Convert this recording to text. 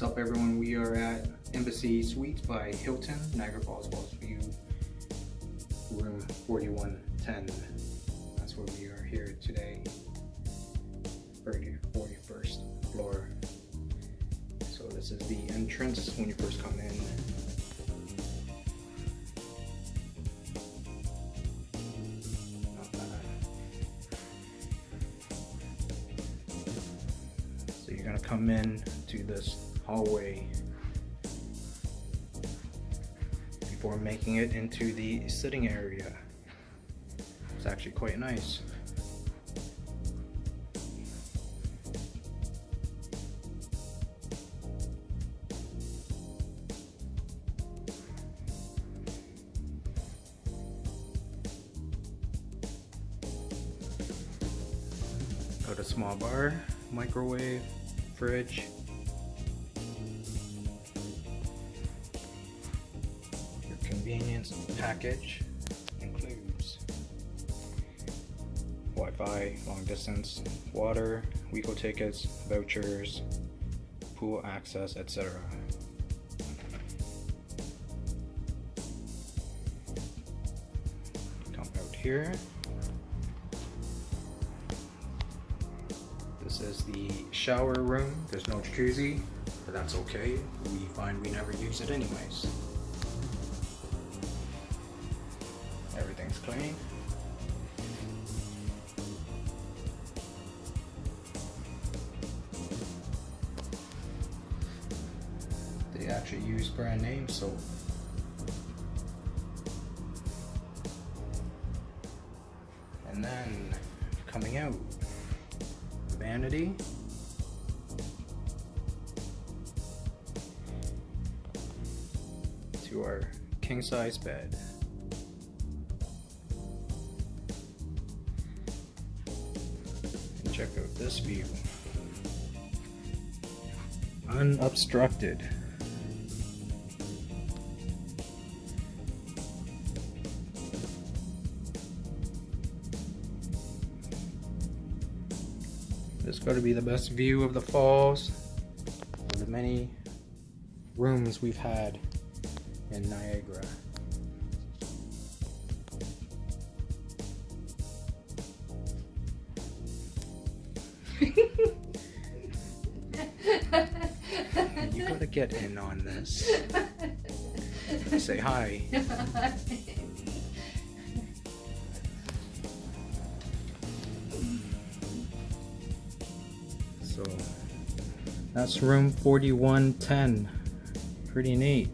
What's up, everyone? We are at Embassy Suites by Hilton Niagara Falls, View, room 4110. That's where we are here today, 41st floor. So this is the entrance when you first come in. Not bad. So you're gonna come in to this hallway before making it into the sitting area. It's actually quite nice. Got a small bar, microwave, fridge. Convenience package includes Wi-Fi, long distance, water, WeGo tickets, vouchers, pool access, etc. Come out here. This is the shower room. There's no jacuzzi, but that's okay. We find we never use it anyways. Everything's clean. They actually use brand name soap. And then coming out, vanity. To our king size bed. Check out this view. Unobstructed. This got to be the best view of the falls of the many rooms we've had in Niagara. You gotta get in on this. Say hi. So that's room 4110. Pretty neat.